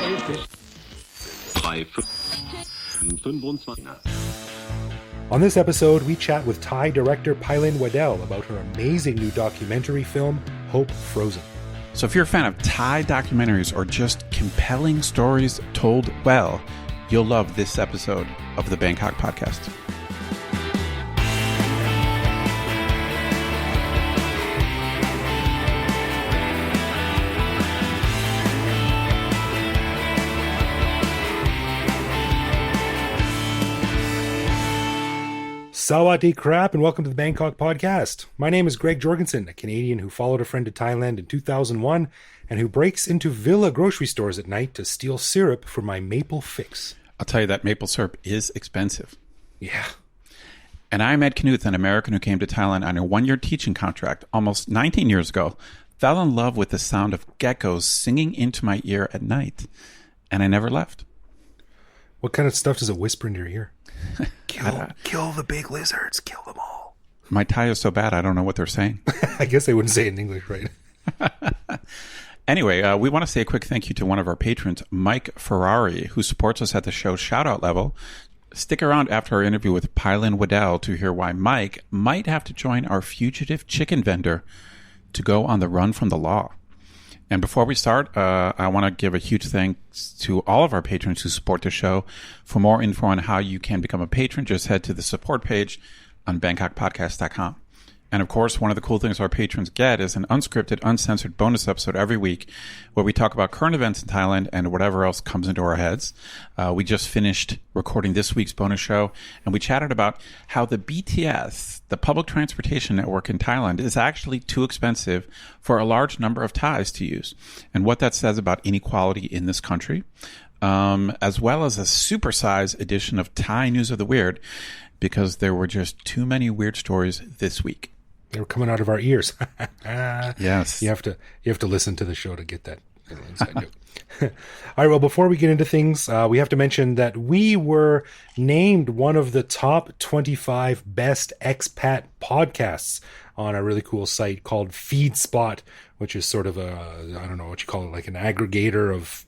On this episode, we chat with Thai director Pailin Wedel about her amazing new documentary film, Hope Frozen. So if you're a fan of Thai documentaries or just compelling stories told well, you'll love this episode of the Bangkok Podcast. Sawadee krap and welcome to the Bangkok Podcast. My name is Greg Jorgensen, a Canadian who followed a friend to Thailand in 2001 and who breaks into villa grocery stores at night to steal syrup for my maple fix. I'll tell you that maple syrup is expensive. Yeah. And I'm Ed Knuth, an American who came to Thailand on a one-year teaching contract almost 19 years ago, fell in love with the sound of geckos singing into my ear at night, and I never left. What kind of stuff does it whisper into your ear? Kill the big lizards. Kill them all. My Thai is so bad, I don't know what they're saying. I guess they wouldn't say it in English, right? Anyway, we want to say a quick thank you to one of our patrons, Mike Ferrari, who supports us at the show shout-out level. Stick around after our interview with Pailin Wedel to hear why Mike might have to join our fugitive chicken vendor to go on the run from the law. And before we start, I want to give a huge thanks to all of our patrons who support the show. For more info on how you can become a patron, just head to the support page on BangkokPodcast.com. And of course, one of the cool things our patrons get is an unscripted, uncensored bonus episode every week where we talk about current events in Thailand and whatever else comes into our heads. We just finished recording this week's bonus show, and we chatted about how the BTS, the public transportation network in Thailand, is actually too expensive for a large number of Thais to use, and what that says about inequality in this country, as well as a supersized edition of Thai News of the Weird, because there were just too many weird stories this week. They were coming out of our ears. Yes. You have to listen to the show to get that little inside joke. All right, well, before we get into things, we have to mention that we were named one of the top 25 best expat podcasts on a really cool site called FeedSpot, which is sort of I don't know what you call it, like an aggregator of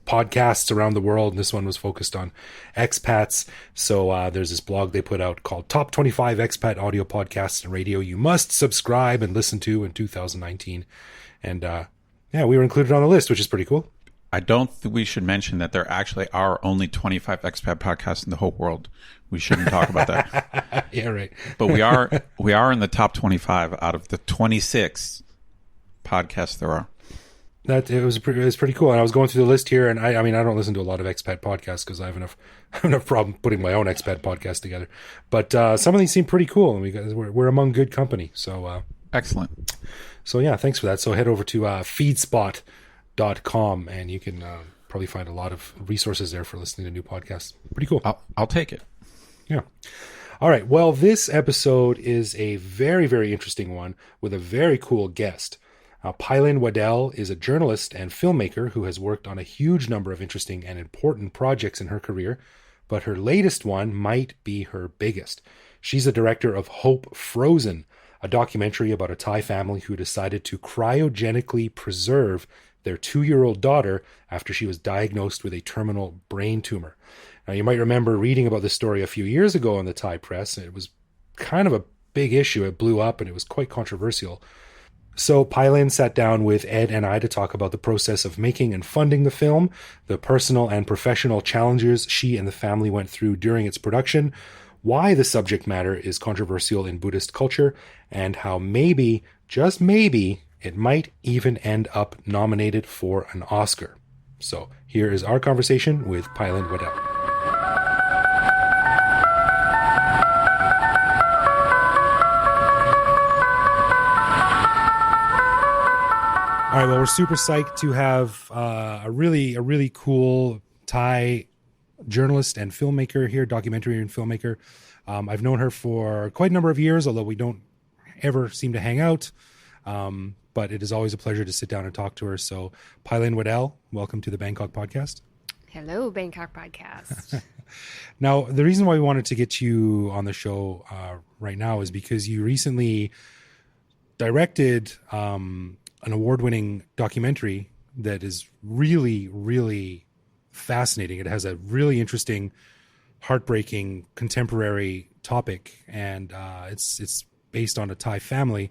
podcasts around the world, and this one was focused on expats. So there's this blog they put out called Top 25 Expat Audio Podcasts and Radio You Must Subscribe and Listen to in 2019. And yeah, we were included on the list, which is pretty cool. I don't think we should mention that there actually are only 25 expat podcasts in the whole world. We shouldn't talk about that. Yeah, right. But we are in the top 25 out of the 26 podcasts there are. It was pretty cool. And I was going through the list here, and I mean, I don't listen to a lot of expat podcasts because I have enough problem putting my own expat podcast together. But some of these seem pretty cool, and we're among good company. So excellent. So yeah, thanks for that. So head over to feedspot.com, and you can probably find a lot of resources there for listening to new podcasts. Pretty cool. I'll take it. Yeah. All right. Well, this episode is a very, very interesting one with a very cool guest. Pailin Wedel is a journalist and filmmaker who has worked on a huge number of interesting and important projects in her career, but her latest one might be her biggest. She's the director of Hope Frozen, a documentary about a Thai family who decided to cryogenically preserve their 2-year-old daughter after she was diagnosed with a terminal brain tumor. Now, you might remember reading about this story a few years ago in the Thai press. It was kind of a big issue. It blew up and it was quite controversial. So Pailin sat down with Ed and I to talk about the process of making and funding the film, the personal and professional challenges she and the family went through during its production, why the subject matter is controversial in Buddhist culture, and how maybe, just maybe, it might even end up nominated for an Oscar. So here is our conversation with Pailin Wedel. All right, well, we're super psyched to have a really cool Thai journalist and filmmaker here, documentary and filmmaker. I've known her for quite a number of years, although we don't ever seem to hang out. But it is always a pleasure to sit down and talk to her. So Pailin Wedel, welcome to the Bangkok Podcast. Hello, Bangkok Podcast. Now, the reason why we wanted to get you on the show right now is because you recently directed an award-winning documentary that is really, really fascinating. It has a really interesting, heartbreaking, contemporary topic, and it's based on a Thai family.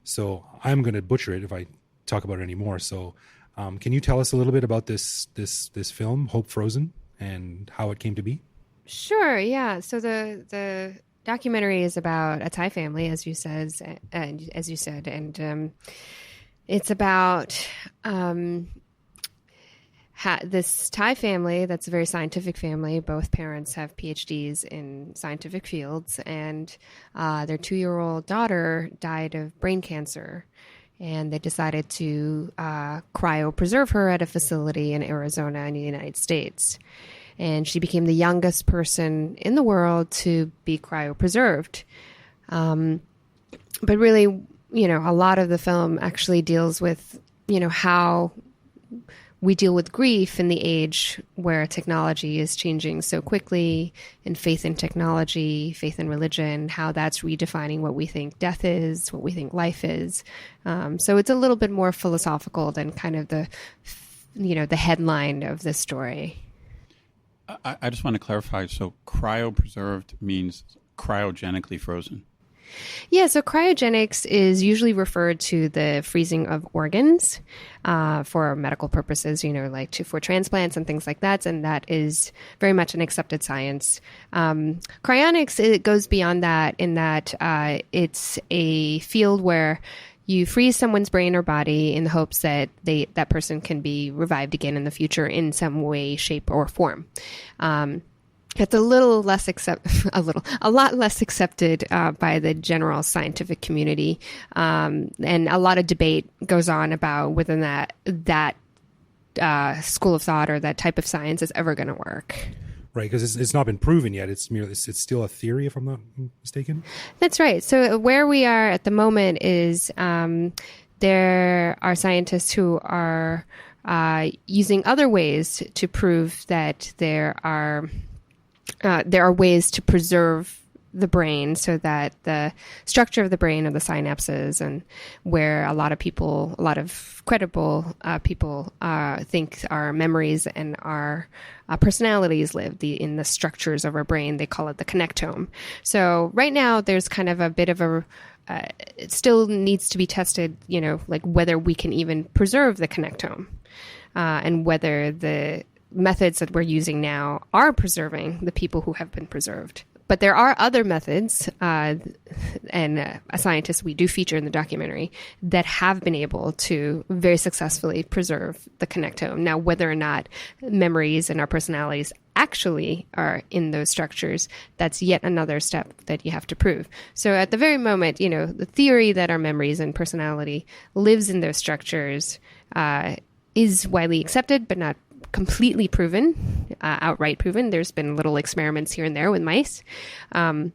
So I'm going to butcher it if I talk about it anymore. So can you tell us a little bit about this film, Hope Frozen, and how it came to be? Sure. Yeah. So the documentary is about a Thai family, as you said, and it's about this Thai family that's a very scientific family. Both parents have PhDs in scientific fields, and their 2-year-old daughter died of brain cancer. And they decided to cryo-preserve her at a facility in Arizona in the United States. And she became the youngest person in the world to be cryopreserved. But really, a lot of the film actually deals with, how we deal with grief in the age where technology is changing so quickly, and faith in technology, faith in religion, how that's redefining what we think death is, what we think life is. So it's a little bit more philosophical than kind of the headline of the story. I just want to clarify. So cryopreserved means cryogenically frozen. Yeah, so cryogenics is usually referred to the freezing of organs for medical purposes, for transplants and things like that. And that is very much an accepted science. Cryonics, it goes beyond that in that it's a field where you freeze someone's brain or body in the hopes that that person can be revived again in the future in some way, shape, or form. It's a lot less accepted by the general scientific community, and a lot of debate goes on about whether that school of thought or that type of science is ever going to work. Right, because it's not been proven yet. It's still a theory, if I'm not mistaken. That's right. So where we are at the moment is there are scientists who are using other ways to prove that there are ways to preserve the brain so that the structure of the brain of the synapses, and where a lot of credible people think our memories and our personalities live in the structures of our brain. They call it the connectome. So right now there's kind of a bit of it still needs to be tested, like whether we can even preserve the connectome, and whether the methods that we're using now are preserving the people who have been preserved. But there are other methods, and a scientist we do feature in the documentary, that have been able to very successfully preserve the connectome. Now, whether or not memories and our personalities actually are in those structures, that's yet another step that you have to prove. So at the very moment, the theory that our memories and personality lives in those structures is widely accepted, but not completely proven, outright proven. There's been little experiments here and there with mice. And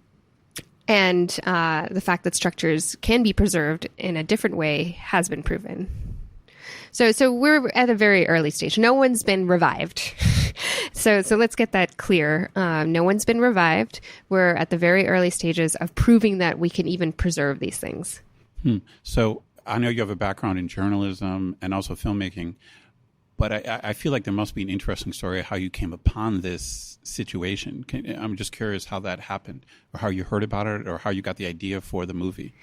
the fact that structures can be preserved in a different way has been proven. So we're at a very early stage. No one's been revived. So let's get that clear. No one's been revived. We're at the very early stages of proving that we can even preserve these things. So I know you have a background in journalism and also filmmaking, but I feel like there must be an interesting story of how you came upon this situation. I'm just curious how that happened, or how you heard about it, or how you got the idea for the movie.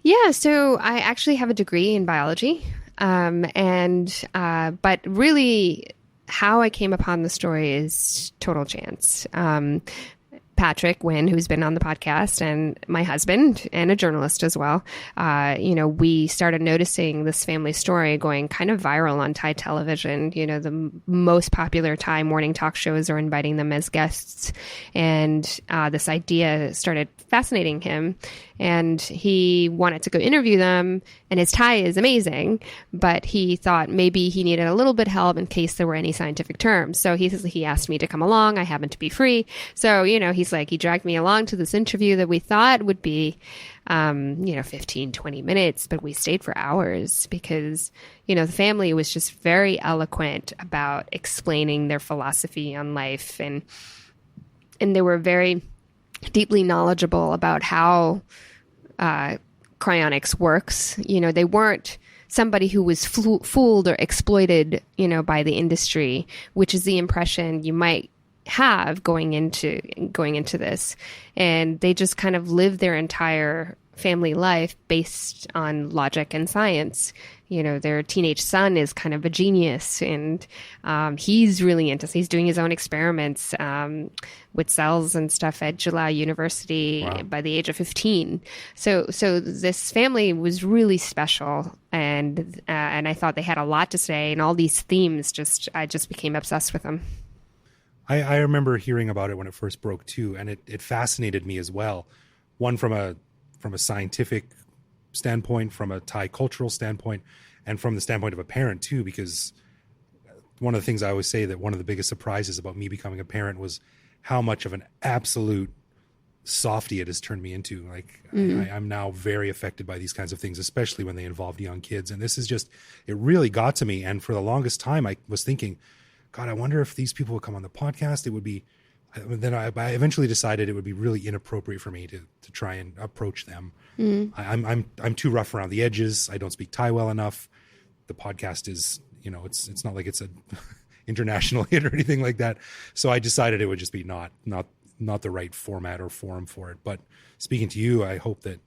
Yeah, so I actually have a degree in biology, but really how I came upon the story is total chance. Patrick Wynn, who's been on the podcast, and my husband, and a journalist as well, we started noticing this family story going kind of viral on Thai television. The most popular Thai morning talk shows are inviting them as guests. And this idea started fascinating him. And he wanted to go interview them. And his Thai is amazing, but he thought maybe he needed a little bit of help in case there were any scientific terms. So he asked me to come along. I happened to be free. So, he dragged me along to this interview that we thought would be, 15, 20 minutes, but we stayed for hours because, the family was just very eloquent about explaining their philosophy on life. And they were very deeply knowledgeable about how cryonics works. They weren't somebody who was fooled or exploited, by the industry, which is the impression you might have going into this. And they just kind of live their entire family life based on logic and science. Their teenage son is kind of a genius, and he's really into. He's doing his own experiments with cells and stuff at Jazeera University. Wow. By the age of 15. So this family was really special, and I thought they had a lot to say, and all these themes. I just became obsessed with them. I remember hearing about it when it first broke too, and it fascinated me as well. One from a scientific standpoint, from a Thai cultural standpoint, and from the standpoint of a parent too, because one of the things I always say that one of the biggest surprises about me becoming a parent was how much of an absolute softie it has turned me into. Like I'm now very affected by these kinds of things, especially when they involve young kids. And this is it really got to me. And for the longest time, I was thinking, God, I wonder if these people would come on the podcast. It would be, then I eventually decided it would be really inappropriate for me to try and approach them. I'm too rough around the edges. I don't speak Thai well enough. The podcast is, it's not like it's an international hit or anything like that. So I decided it would just be not the right format or forum for it. But speaking to you, I hope that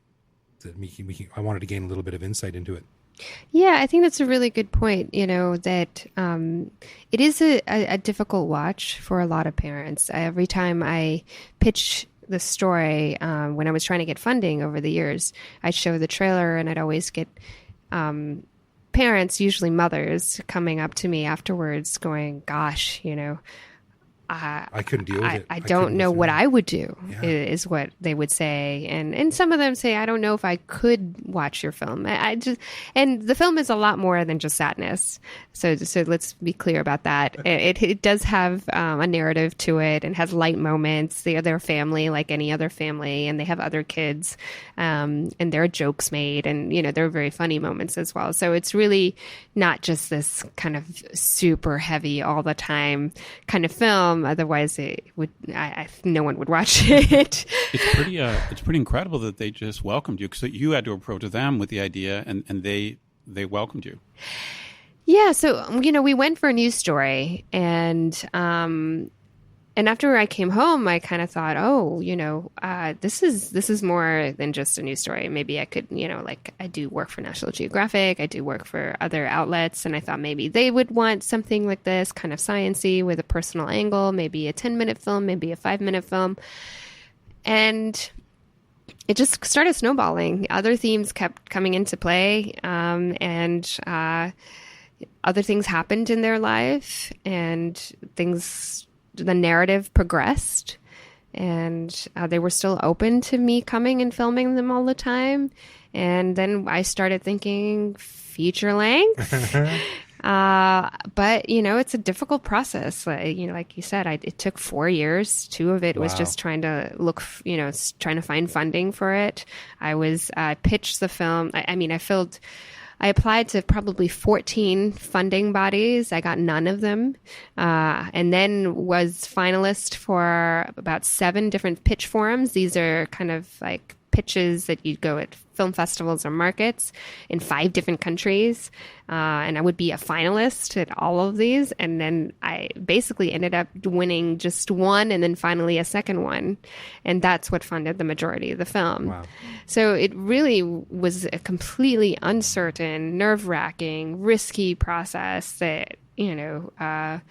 I wanted to gain a little bit of insight into it. Yeah, I think that's a really good point, that it is a difficult watch for a lot of parents. Every time I pitch the story, when I was trying to get funding over the years, I'd show the trailer, and I'd always get parents, usually mothers, coming up to me afterwards going, gosh, I couldn't deal with it. I don't know what I would do, is what they would say. And some of them say, I don't know if I could watch your film. And the film is a lot more than just sadness. So let's be clear about that. It does have a narrative to it, and has light moments. They are their family like any other family, and they have other kids, and there are jokes made, and, there are very funny moments as well. So it's really not just this kind of super heavy all the time kind of film. Otherwise, no one would watch it. It's pretty incredible that they just welcomed you, because you had to approach them with the idea, and they welcomed you. Yeah, so we went for a news story, and after I came home, I kind of thought, this is more than just a news story. Maybe I could, I do work for National Geographic, I do work for other outlets, and I thought maybe they would want something like this, kind of science-y with a personal angle, maybe a 10-minute film, maybe a 5-minute film. And it just started snowballing. Other themes kept coming into play, and other things happened in their life, and the narrative progressed, and they were still open to me coming and filming them all the time. And then I started thinking feature length. But, it's a difficult process. Like you said, it took 4 years. 2 of it was just trying to trying to find funding for it. I pitched the film. I applied to probably 14 funding bodies. I got none of them. And then was finalist for about 7 different pitch forums. These are kind of like pitches that you'd go at film festivals or markets in 5 different countries. And I would be a finalist at all of these. And then I basically ended up winning just one, and then finally a second one. And that's what funded the majority of the film. Wow. So it really was a completely uncertain, nerve-wracking, risky process that, I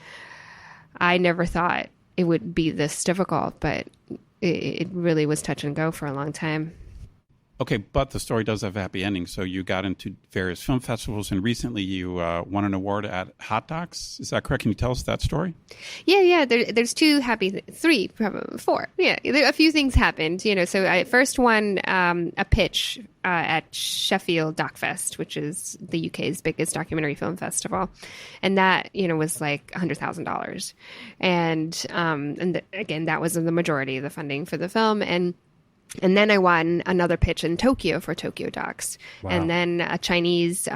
never thought it would be this difficult, but it really was touch and go for a long time. Okay, but the story does have a happy ending. So you got into various film festivals, and recently you won an award at Hot Docs. Is that correct? Can you tell us that story? Yeah. There's 3, probably 4. Yeah, a few things happened. So I first won a pitch at Sheffield DocFest, which is the UK's biggest documentary film festival, and that was like $100,000, and again, that was the majority of the funding for the film. And then I won another pitch in Tokyo for Tokyo Docs. Wow. And then a Chinese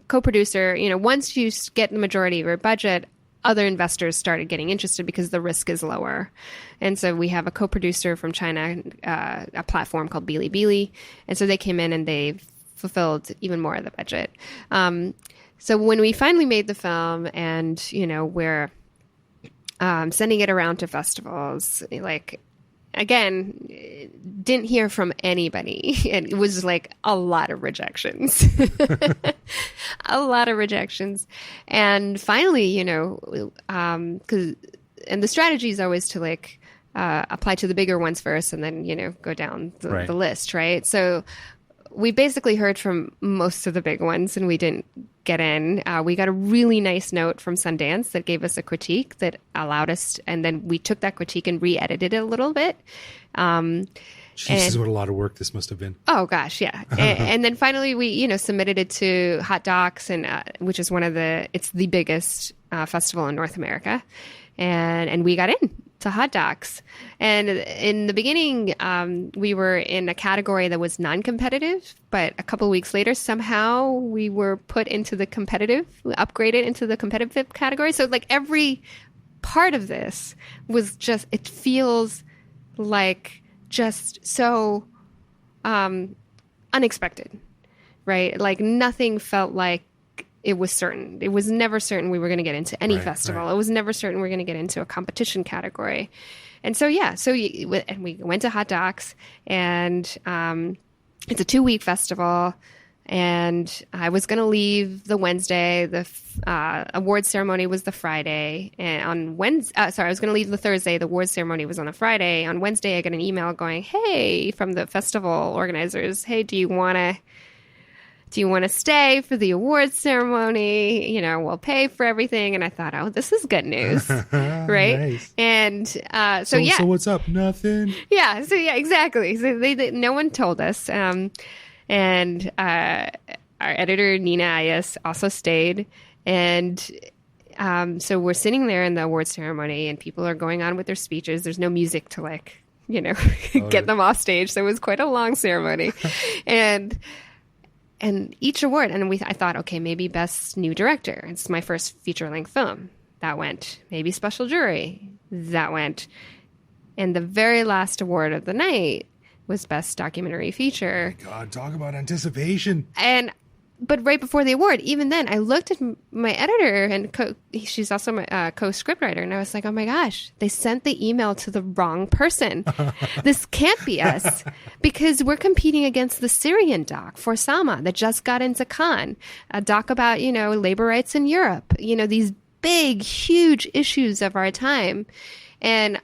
co-producer. Once you get the majority of your budget, other investors started getting interested because the risk is lower. And so we have a co-producer from China, a platform called Bilibili. And so they came in and they fulfilled even more of the budget. So when we finally made the film, and we're sending it around to festivals, like, again, didn't hear from anybody. And it was like a lot of rejections. A lot of rejections. And finally, and the strategy is always to like apply to the bigger ones first and then, go down the list, right? So we basically heard from most of the big ones and we didn't get in. We got a really nice note from Sundance that gave us a critique that allowed us, and then we took that critique and re-edited it a little bit. Jesus, what a lot of work this must have been. Oh gosh, yeah. And then finally we, submitted it to Hot Docs, and which is it's the biggest festival in North America, and we got in to Hot Docs. And in the beginning, we were in a category that was non-competitive, but a couple of weeks later, somehow we were put into the competitive, upgraded into the competitive category. So like every part of this was just, it feels like just so unexpected, right? Like nothing felt like it was certain. It was never certain we were going to get into any festival. It was never certain we were going to get into a competition category. And so, and we went to Hot Docs, and it's a 2-week festival. And I was going to leave the Wednesday. The award ceremony was the Friday. And on Wednesday, I was going to leave the Thursday. The award ceremony was on the Friday. On Wednesday, I got an email going, "Hey," from the festival organizers. "Hey, do you want to stay for the awards ceremony? We'll pay for everything." And I thought, oh, this is good news, right? Nice. And so what's up? Nothing. Yeah. So yeah, exactly. So they no one told us. And our editor, Nina Ayas, also stayed. And so we're sitting there in the award ceremony, and people are going on with their speeches. There's no music to get them off stage. So it was quite a long ceremony. and each award, and I thought, okay, maybe Best New Director. It's my first feature-length film. That went. Maybe Special Jury. That went. And the very last award of the night was Best Documentary Feature. Oh my God, talk about anticipation. But right before the award, even then, I looked at my editor, and she's also my co-scriptwriter, and I was like, oh my gosh, they sent the email to the wrong person. This can't be us, because we're competing against the Syrian doc, For Sama, that just got into Cannes, a doc about, labor rights in Europe, these big, huge issues of our time. And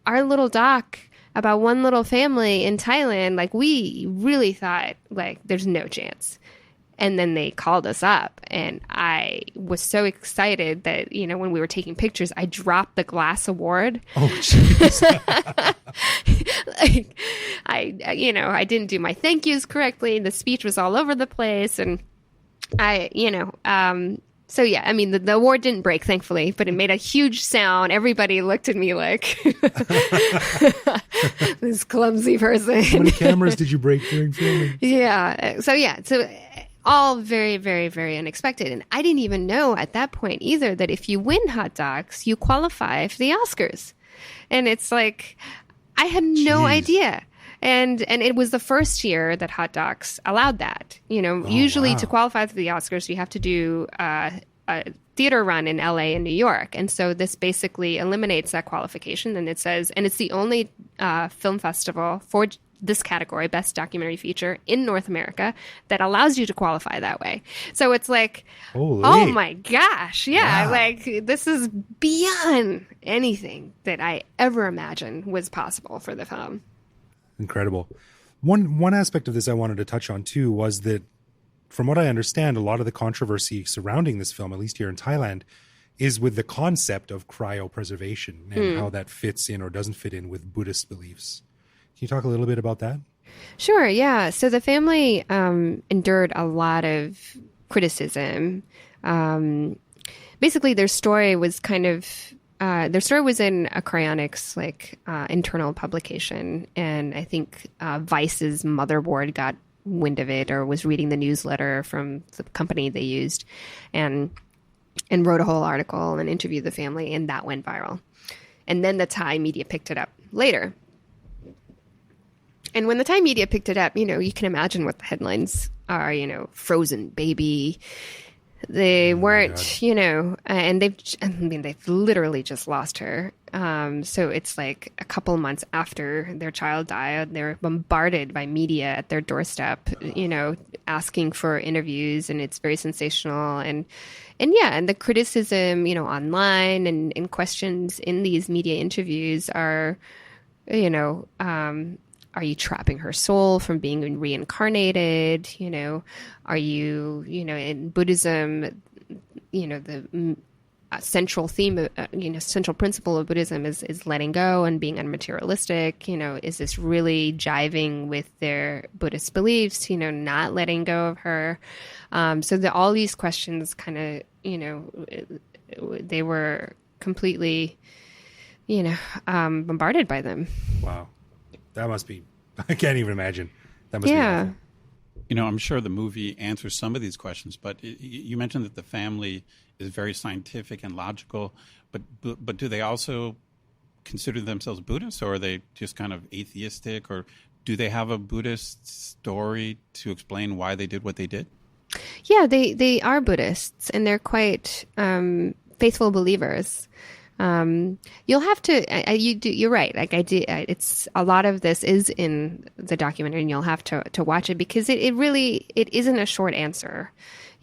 our little doc about one little family in Thailand, like, we really thought, like, there's no chance. And then they called us up, and I was so excited that, when we were taking pictures, I dropped the glass award. Oh, jeez. Like, I didn't do my thank yous correctly. The speech was all over the place. And so yeah, I mean, the award didn't break, thankfully, but it made a huge sound. Everybody looked at me like this clumsy person. How many cameras did you break during filming? Yeah. So all very, very, very unexpected. And I didn't even know at that point either that if you win Hot Docs, you qualify for the Oscars. And it's like, I had no idea. And it was the first year that Hot Docs allowed that. Usually to qualify for the Oscars, you have to do a theater run in LA and New York. And so this basically eliminates that qualification. And it says, and it's the only film festival for this category, Best Documentary Feature, in North America, that allows you to qualify that way. So it's like, holy. Oh my gosh. Yeah. Wow. Like, this is beyond anything that I ever imagined was possible for the film. Incredible. One aspect of this I wanted to touch on too was that, from what I understand, a lot of the controversy surrounding this film, at least here in Thailand, is with the concept of cryo-preservation and how that fits in or doesn't fit in with Buddhist beliefs. Can you talk a little bit about that? Sure, yeah. So the family endured a lot of criticism. Basically, their story was in a cryonics internal publication, and I think Vice's motherboard got wind of it or was reading the newsletter from the company they used, and wrote a whole article and interviewed the family, and that went viral. And then the Thai media picked it up later. And when the Thai media picked it up, you can imagine what the headlines are, frozen baby. They weren't, and they've literally just lost her. So it's like a couple months after their child died, they're bombarded by media at their doorstep, asking for interviews, and it's very sensational. And the criticism, online and questions in these media interviews are, are you trapping her soul from being reincarnated? Are you, in Buddhism, the central theme, central principle of Buddhism is letting go and being unmaterialistic. Is this really jiving with their Buddhist beliefs? Not letting go of her. So all these questions kind of, they were completely, bombarded by them. Wow. That must be, I can't even imagine. That must be awful. I'm sure the movie answers some of these questions, but you mentioned that the family is very scientific and logical, but do they also consider themselves Buddhists, or are they just kind of atheistic, or do they have a Buddhist story to explain why they did what they did? Yeah, they are Buddhists, and they're quite faithful believers. You'll have to, you're right. Like it's a lot of this is in the documentary, and you'll have to watch it because it isn't a short answer.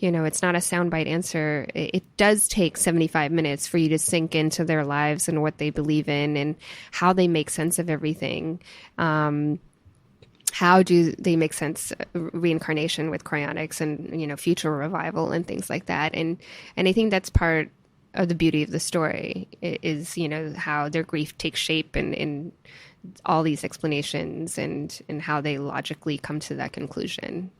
It's not a soundbite answer. It does take 75 minutes for you to sink into their lives and what they believe in and how they make sense of everything. How do they make sense reincarnation with cryonics and, future revival and things like that. And I think that's part of the beauty of the story is, how their grief takes shape and all these explanations and how they logically come to that conclusion.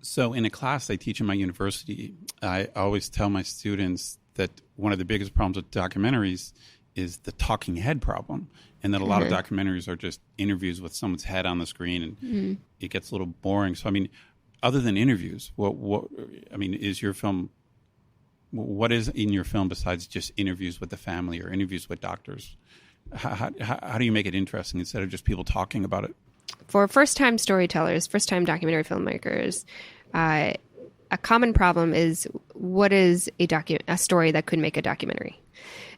So in a class I teach in my university, I always tell my students that one of the biggest problems with documentaries is the talking head problem, and that a lot of documentaries are just interviews with someone's head on the screen, and it gets a little boring. So, other than interviews, is your film... What is in your film besides just interviews with the family or interviews with doctors? How do you make it interesting instead of just people talking about it? For first-time storytellers, first-time documentary filmmakers, a common problem is what is a story that could make a documentary?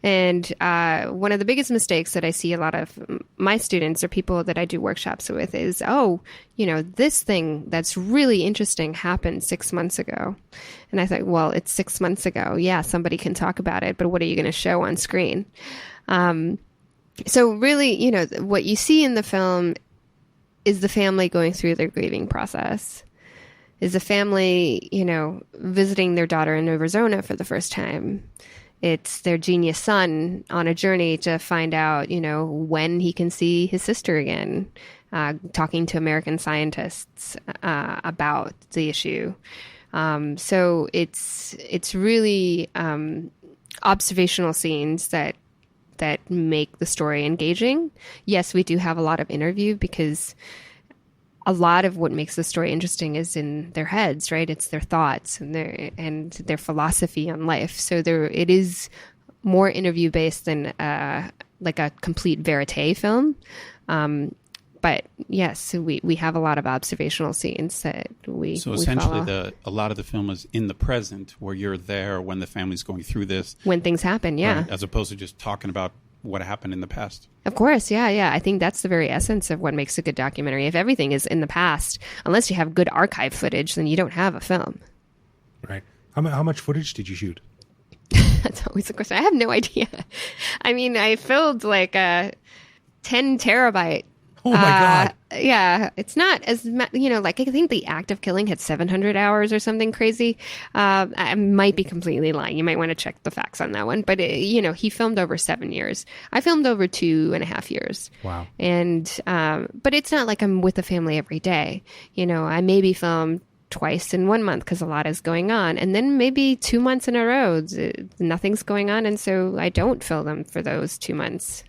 And one of the biggest mistakes that I see a lot of my students or people that I do workshops with is, this thing that's really interesting happened 6 months ago. And I thought, well, it's 6 months ago. Yeah, somebody can talk about it, but what are you going to show on screen? So really, what you see in the film is the family going through their grieving process. Is the family, visiting their daughter in Arizona for the first time. It's their genius son on a journey to find out, when he can see his sister again, talking to American scientists about the issue. So it's really observational scenes that make the story engaging. Yes, we do have a lot of interview because a lot of what makes the story interesting is in their heads, right? It's their thoughts and their philosophy on life. So it is more interview based than like a complete verite film. But yes, we have a lot of observational scenes that we essentially follow. A lot of the film is in the present, where you're there when the family's going through this, when things happen, yeah, right, as opposed to just talking about what happened in the past. Of course, yeah. I think that's the very essence of what makes a good documentary. If everything is in the past, unless you have good archive footage, then you don't have a film. Right. How much footage did you shoot? That's always the question. I have no idea. I filled like a 10 terabyte. Oh my God. Yeah, it's not as, like I think the act of killing had 700 hours or something crazy. I might be completely lying. You might want to check the facts on that one. But, he filmed over 7 years. I filmed over 2.5 years. Wow. And, but it's not like I'm with the family every day. I maybe film twice in 1 month because a lot is going on. And then maybe 2 months in a row, nothing's going on. And so I don't film them for those 2 months.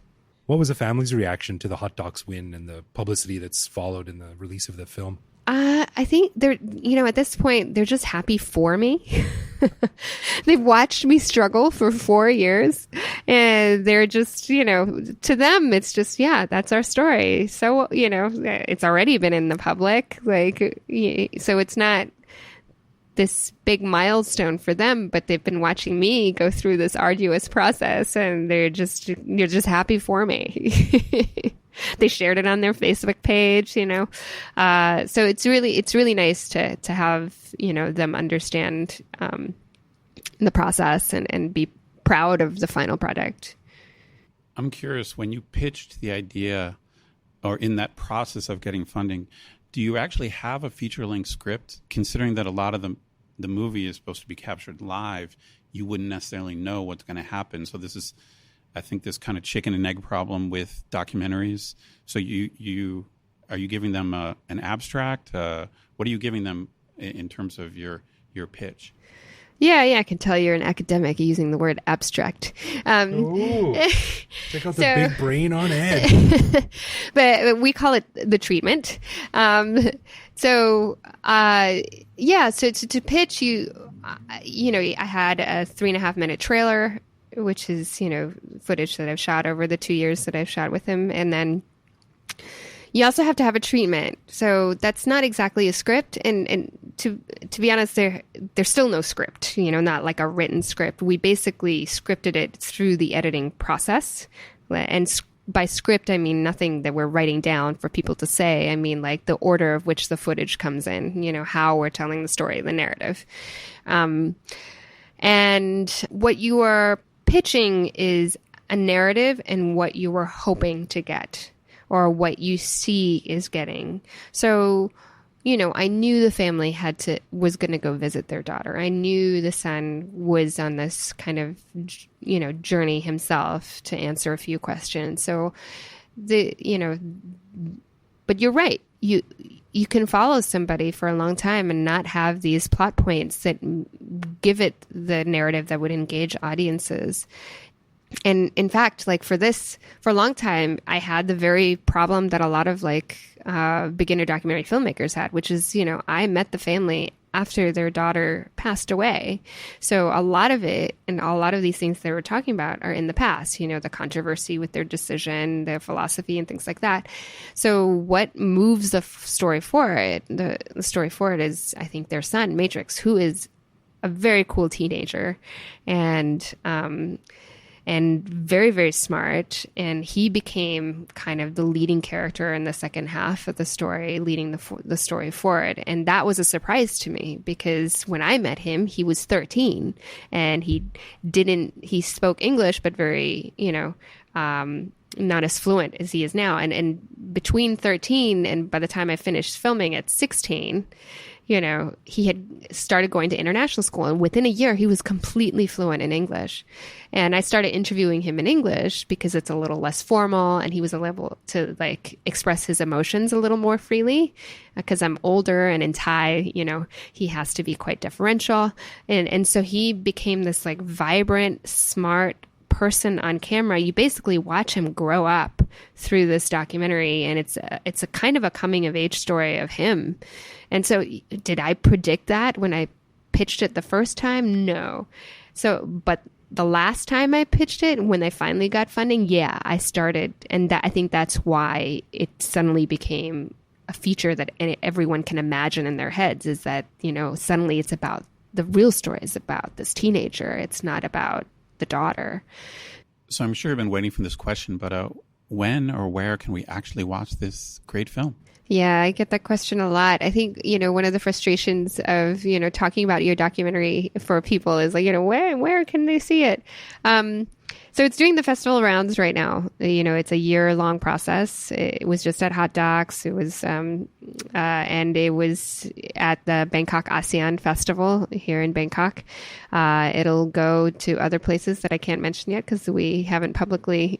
What was the family's reaction to the hot docs win and the publicity that's followed in the release of the film? I think they're, at this point, they're just happy for me. They've watched me struggle for 4 years, And they're just, to them, it's just, yeah, that's our story. So, it's already been in the public. So it's not this big milestone for them, but they've been watching me go through this arduous process, and you're just happy for me. They shared it on their Facebook page, so it's really nice to have, them understand the process and be proud of the final product. I'm curious, when you pitched the idea, or in that process of getting funding, do you actually have a feature-length script? Considering that a lot of the movie is supposed to be captured live, you wouldn't necessarily know what's going to happen. So this is, I think, this kind of chicken and egg problem with documentaries. So you are you giving them an abstract? What are you giving them in terms of your pitch? Yeah, I can tell you're an academic using the word abstract. Check out the big brain on Ed. But we call it the treatment. So to pitch, I had a 3.5-minute trailer, which is, footage that I've shot over the 2 years that I've shot with him. And then you also have to have a treatment. So that's not exactly a script. And to be honest, there's still no script, not like a written script. We basically scripted it through the editing process. And by script, I mean nothing that we're writing down for people to say. I mean, like the order of which the footage comes in, how we're telling the story, the narrative. And what you are pitching is a narrative and what you were hoping to get, or what you see is getting. So, I knew the family was going to go visit their daughter. I knew the son was on this kind of, journey himself to answer a few questions. So but you're right. You can follow somebody for a long time and not have these plot points that give it the narrative that would engage audiences. And in fact, for a long time, I had the very problem that a lot of beginner documentary filmmakers had, which is, I met the family after their daughter passed away. So a lot of it and a lot of these things they were talking about are in the past, the controversy with their decision, their philosophy and things like that. So what moves the story forward? The story forward is, I think, their son, Matrix, who is a very cool teenager and very, very smart. And he became kind of the leading character in the second half of the story, leading the story forward. And that was a surprise to me, because when I met him, he was 13 and he spoke English, but very, not as fluent as he is now. And between 13 and by the time I finished filming at 16, he had started going to international school, and within a year he was completely fluent in English. And I started interviewing him in English because it's a little less formal, and he was able to express his emotions a little more freely. Because I'm older, and in Thai, he has to be quite deferential. And so he became this vibrant, smart person on camera. You basically watch him grow up through this documentary, and it's a kind of a coming of age story of him. And so did I predict that when I pitched it the first time? No. But the last time I pitched it, when they finally got funding, yeah, I started. And I think that's why it suddenly became a feature that everyone can imagine in their heads, is that, suddenly it's about, the real story is about this teenager. It's not about the daughter. So I'm sure you've been waiting for this question, but when or where can we actually watch this great film? Yeah, I get that question a lot. I think, one of the frustrations of, talking about your documentary for people is where can they see it? So it's doing the festival rounds right now. It's a year-long process. It was just at Hot Docs. It was, and it was at the Bangkok ASEAN Festival here in Bangkok. It'll go to other places that I can't mention yet because we haven't publicly,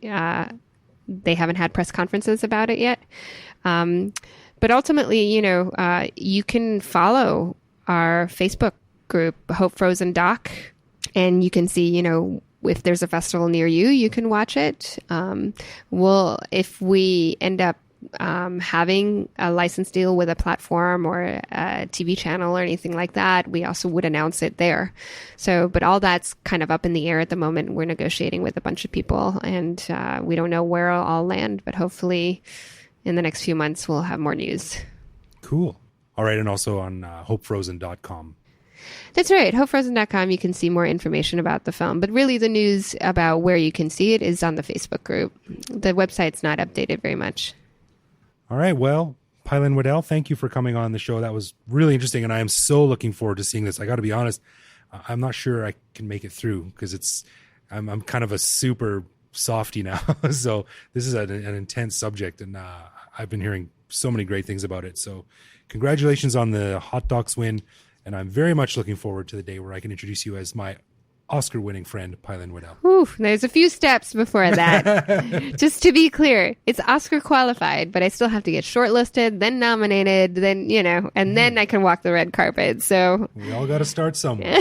they haven't had press conferences about it yet. But ultimately, you can follow our Facebook group, Hope Frozen Doc, and you can see, if there's a festival near you, you can watch it. If we end up having a license deal with a platform or a TV channel or anything like that, we also would announce it there. So, but all that's kind of up in the air at the moment. We're negotiating with a bunch of people, and we don't know where it'll all land, but hopefully in the next few months we'll have more news. Cool. All right, and also on hopefrozen.com. That's right. Hopefrozen.com, you can see more information about the film. But really, the news about where you can see it is on the Facebook group. The website's not updated very much. All right. Well, Pailin Wedel, thank you for coming on the show. That was really interesting, and I am so looking forward to seeing this. I got to be honest, I'm not sure I can make it through because I'm kind of a super softy now. So this is an intense subject, and I've been hearing so many great things about it. So congratulations on the Hot Docs win. And I'm very much looking forward to the day where I can introduce you as my Oscar-winning friend, Pailin Wedel. Ooh, there's a few steps before that. Just to be clear, it's Oscar qualified, but I still have to get shortlisted, then nominated, then, and then I can walk the red carpet. So we all got to start somewhere.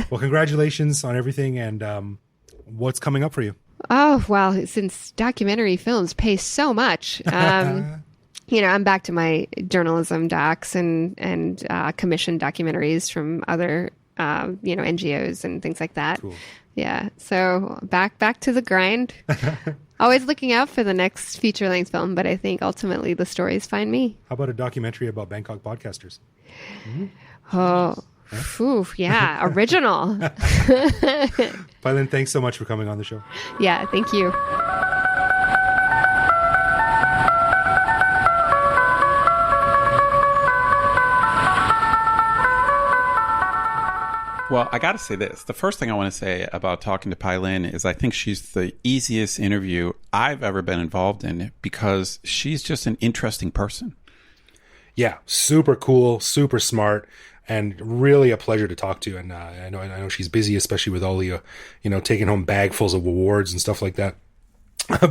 Well, congratulations on everything. And what's coming up for you? Oh, well, since documentary films pay so much, I'm back to my journalism docs and commissioned documentaries from other, NGOs and things like that. Cool. Yeah. So back to the grind. Always looking out for the next feature-length film, but I think ultimately the stories find me. How about a documentary about Bangkok podcasters? Mm-hmm. Oh, phew, yeah. Original. Pailin, thanks so much for coming on the show. Yeah. Thank you. Well, I got to say this. The first thing I want to say about talking to Pailin is I think she's the easiest interview I've ever been involved in because she's just an interesting person. Yeah, super cool, super smart, and really a pleasure to talk to. And I know she's busy, especially with all the, taking home bagfuls of awards and stuff like that.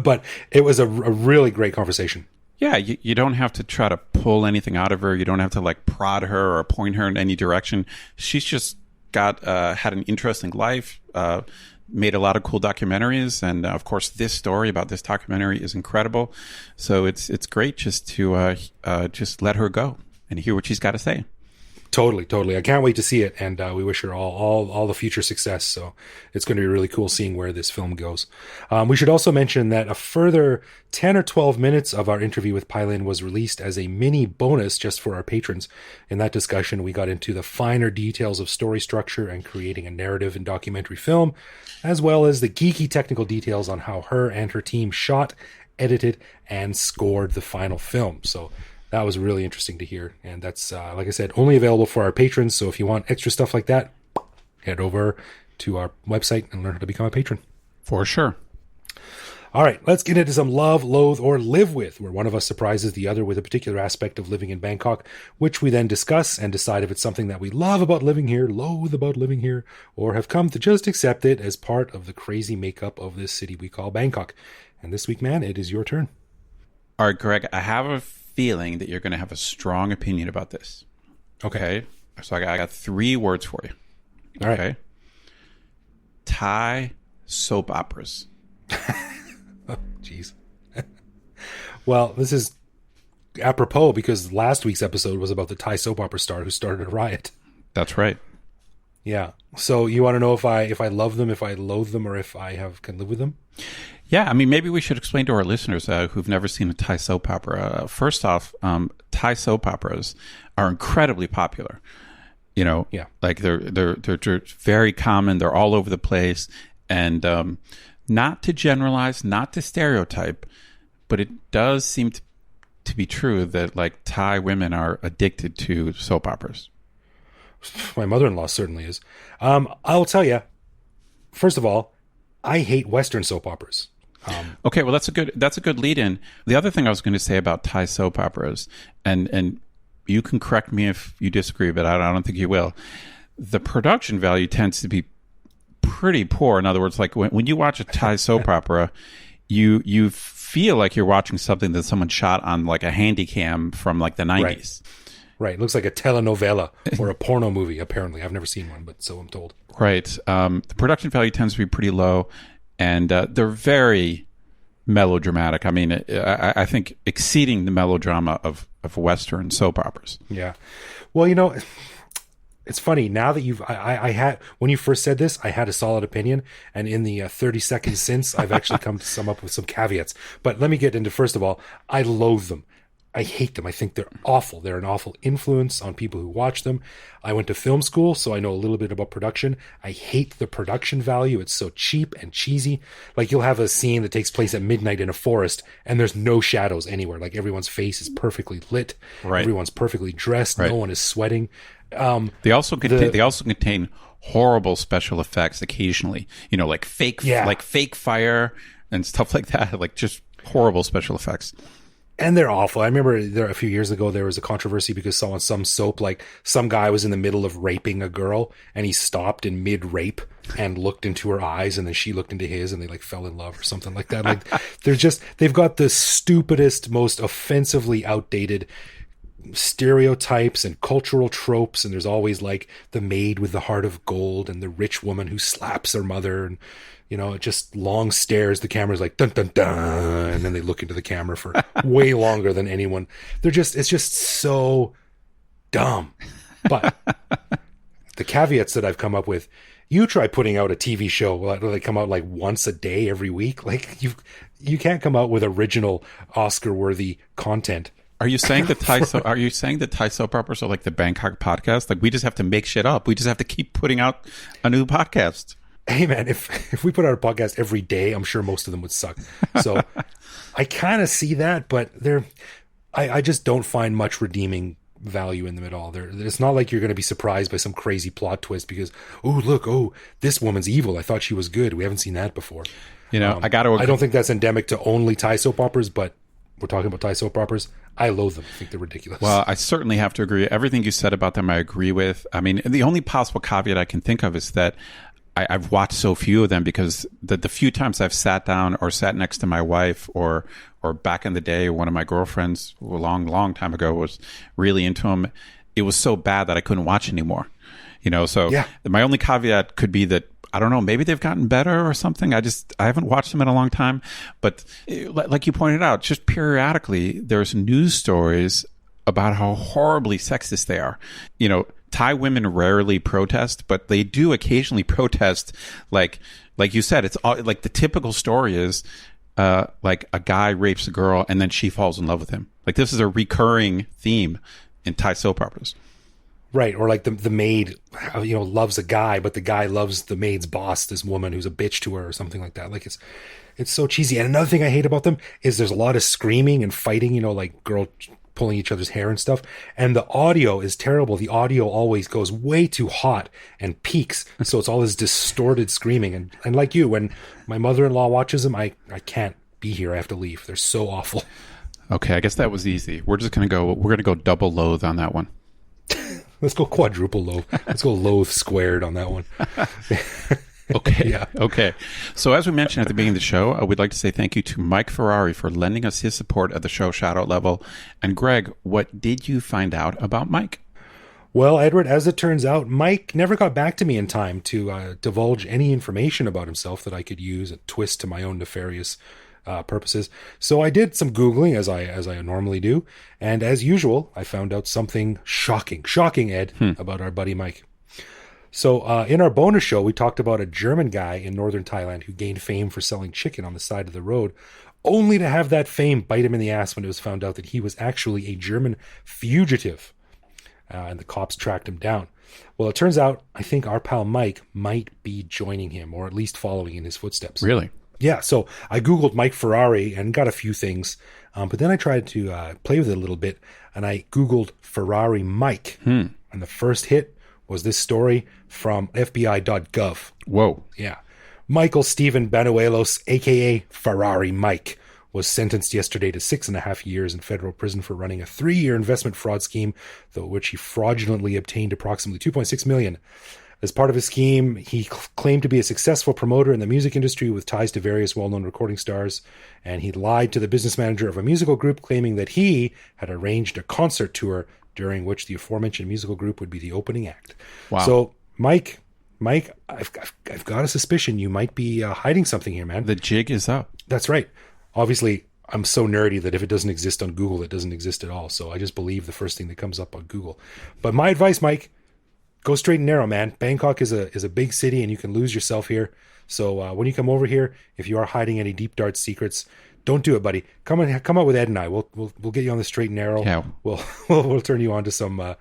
But it was a really great conversation. Yeah, you don't have to try to pull anything out of her. You don't have to prod her or point her in any direction. She's just had an interesting life, made a lot of cool documentaries, and of course this story about this documentary is incredible. So it's great just to just let her go and hear what she's got to say. Totally. I can't wait to see it, and we wish her all the future success. So it's going to be really cool seeing where this film goes. We should also mention that a further 10 or 12 minutes of our interview with Pailin was released as a mini bonus just for our patrons. In that discussion, we got into the finer details of story structure and creating a narrative in documentary film, as well as the geeky technical details on how her and her team shot, edited, and scored the final film. So that was really interesting to hear. And that's, like I said, only available for our patrons. So if you want extra stuff like that, head over to our website and learn how to become a patron. For sure. All right, let's get into some love, loathe, or live with, where one of us surprises the other with a particular aspect of living in Bangkok, which we then discuss and decide if it's something that we love about living here, loathe about living here, or have come to just accept it as part of the crazy makeup of this city we call Bangkok. And this week, man, it is your turn. All right, Greg, I have a feeling that you're going to have a strong opinion about this. Okay. So I got 3 words for you. All right. Okay. Thai soap operas. Oh, jeez. Well, this is apropos because last week's episode was about the Thai soap opera star who started a riot. That's right. Yeah. So you want to know if I love them, if I loathe them, or if I can live with them? Yeah, I mean, maybe we should explain to our listeners who've never seen a Thai soap opera. First off, Thai soap operas are incredibly popular. Yeah. They're very common. They're all over the place, and not to generalize, not to stereotype, but it does seem to be true that Thai women are addicted to soap operas. My mother-in-law certainly is. I'll tell you. First of all, I hate Western soap operas. Okay, well that's a good lead-in. The other thing I was going to say about Thai soap operas, and you can correct me if you disagree, but I don't think you will. The production value tends to be pretty poor. In other words, when you watch a Thai soap opera, you feel like you're watching something that someone shot on a handy cam from the 90s. Right. It looks like a telenovela or a porno movie, apparently. I've never seen one, but so I'm told. Right. The production value tends to be pretty low, and they're very, melodramatic. I mean, I think exceeding the melodrama of Western soap operas. Yeah. Well, it's funny now that I had, when you first said this, I had a solid opinion. And in the 30 seconds since, I've actually come to sum up with some caveats. But let me get into, first of all, I loathe them. I hate them. I think they're awful. They're an awful influence on people who watch them. I went to film school, so I know a little bit about production. I hate the production value. It's so cheap and cheesy. Like, you'll have a scene that takes place at midnight in a forest, and there's no shadows anywhere. Like, everyone's face is perfectly lit. Right. Everyone's perfectly dressed. Right. No one is sweating. They also contain horrible special effects occasionally. Like fake fire and stuff like that. Like, just horrible special effects. And they're awful. I remember a few years ago, there was a controversy because on some soap, like, some guy was in the middle of raping a girl and he stopped in mid-rape and looked into her eyes, and then she looked into his, and they like fell in love or something like that. Like, they've got the stupidest, most offensively outdated stereotypes and cultural tropes. And there's always like the maid with the heart of gold and the rich woman who slaps her mother, and just long stares. The camera's like dun dun dun, and then they look into the camera for way longer than anyone. It's just so dumb. But the caveats that I've come up with, you try putting out a TV show where they come out like once a day every week. Like, you can't come out with original Oscar-worthy content. Are you saying that Thai soap operas are like the Bangkok podcast? Like, we just have to make shit up. We just have to keep putting out a new podcast. Hey man, if we put out a podcast every day, I'm sure most of them would suck. So I kind of see that, but I just don't find much redeeming value in them at all. It's not like you're going to be surprised by some crazy plot twist because, this woman's evil. I thought she was good. We haven't seen that before. I don't think that's endemic to only Thai soap operas, but we're talking about Thai soap operas. I loathe them. I think they're ridiculous. Well, I certainly have to agree. Everything you said about them, I agree with. I mean, the only possible caveat I can think of is that I've watched so few of them because the few times I've sat down or sat next to my wife or back in the day, one of my girlfriends a long time ago was really into them. It was so bad that I couldn't watch anymore. So yeah. My only caveat could be that, I don't know, maybe they've gotten better or something. I haven't watched them in a long time. But like you pointed out, just periodically there's news stories about how horribly sexist they are. Thai women rarely protest, but they do occasionally protest. Like you said, it's all, like the typical story is like a guy rapes a girl and then she falls in love with him. Like, this is a recurring theme in Thai soap operas. Right. Or like the maid, loves a guy, but the guy loves the maid's boss, this woman who's a bitch to her or something like that. Like, it's so cheesy. And another thing I hate about them is there's a lot of screaming and fighting, like girl pulling each other's hair and stuff. And the audio is terrible. The audio always goes way too hot and peaks. So it's all this distorted screaming. And like you, when my mother-in-law watches them, I can't be here. I have to leave. They're so awful. Okay. I guess that was easy. We're going to go double loathe on that one. Let's go quadruple loathe. Let's go loathe squared on that one. Okay. Yeah. Okay. So as we mentioned at the beginning of the show, we'd like to say thank you to Mike Ferrari for lending us his support at the show shoutout level. And Greg, what did you find out about Mike? Well, Edward, as it turns out, Mike never got back to me in time to divulge any information about himself that I could use and twist to my own nefarious purposes. So I did some Googling as I normally do. And as usual, I found out something shocking, Ed, about our buddy Mike. So in our bonus show, we talked about a German guy in northern Thailand who gained fame for selling chicken on the side of the road, only to have that fame bite him in the ass when it was found out that he was actually a German fugitive. And the cops tracked him down. Well, it turns out, I think our pal Mike might be joining him, or at least following in his footsteps. Really? Yeah, so I Googled Mike Ferrari and got a few things, but then I tried to play with it a little bit, and I Googled Ferrari Mike, and the first hit was this story from FBI.gov. Whoa. Yeah. Michael Stephen Banuelos, a.k.a. Ferrari Mike, was sentenced yesterday to 6.5 years in federal prison for running a 3-year investment fraud scheme, through which he fraudulently obtained approximately $2.6 million. As part of his scheme, he claimed to be a successful promoter in the music industry with ties to various well-known recording stars, and he lied to the business manager of a musical group, claiming that he had arranged a concert tour during which the aforementioned musical group would be the opening act. Wow. So, Mike, I've got a suspicion you might be hiding something here, man. The jig is up. That's right. obviously, I'm so nerdy that if it doesn't exist on Google, it doesn't exist at all. So I just believe the first thing that comes up on Google. But my advice, Mike, go straight and narrow, man. Bangkok is a big city, and you can lose yourself here. So when you come over here, if you are hiding any deep dark secrets, don't do it, buddy. Come out with Ed and I. We'll get you on the straight and narrow. Yeah. We'll turn you on to some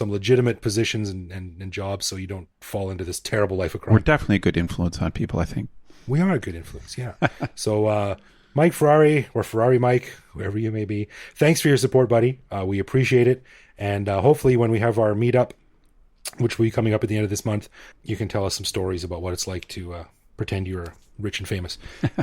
legitimate positions and jobs, so you don't fall into this terrible life of crime. We're definitely a good influence on people, I think. We are a good influence, yeah. So Mike Ferrari, or Ferrari Mike, whoever you may be, thanks for your support, buddy. We appreciate it. And hopefully when we have our meetup, which will be coming up at the end of this month, you can tell us some stories about what it's like to pretend you're rich and famous.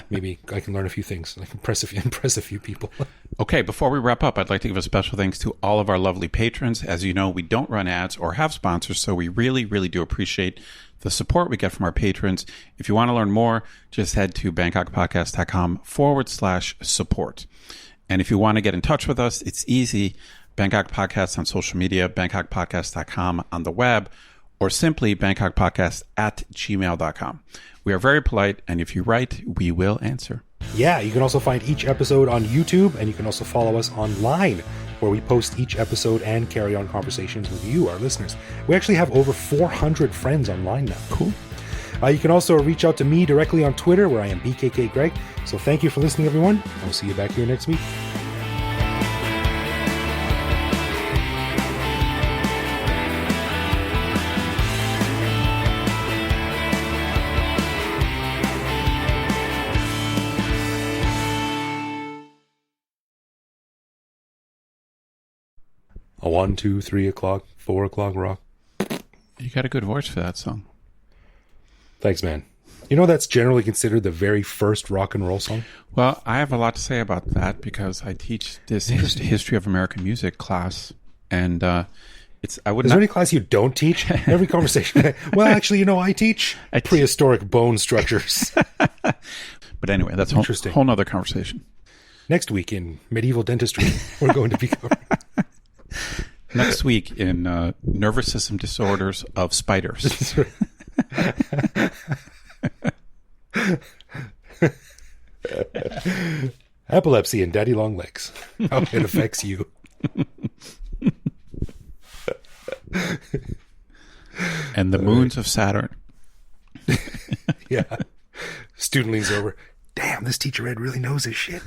Maybe I can learn a few things. I can impress a few people. Okay, before we wrap up, I'd like to give a special thanks to all of our lovely patrons. As you know, we don't run ads or have sponsors, so we really, really do appreciate the support we get from our patrons. If you want to learn more, just head to bangkokpodcast.com/support. And if you want to get in touch with us, it's easy. Bangkok Podcast on social media, bangkokpodcast.com on the web, or simply bangkokpodcast@gmail.com. We are very polite, and if you write, we will answer. Yeah, you can also find each episode on YouTube, and you can also follow us online, where we post each episode and carry on conversations with you, our listeners. We actually have over 400 friends online now. Cool. You can also reach out to me directly on Twitter, where I am BKK Greg. So thank you for listening, everyone. I'll see you back here next week. A 1, 2, 3 o'clock, 4 o'clock rock. You got a good voice for that song. Thanks, man. You know, that's generally considered the very first rock and roll song. Well, I have a lot to say about that because I teach this history of American music class, and it's I would. Is there any class you don't teach? Every conversation. Well, actually, you know, I teach prehistoric bone structures. But anyway, that's a whole nother conversation. Next week in medieval dentistry, we're going to be covering. Next week in nervous system disorders of spiders. Epilepsy and daddy long legs. How it affects you. And the moons of Saturn. Yeah. Student leans over. Damn, this teacher Ed really knows his shit.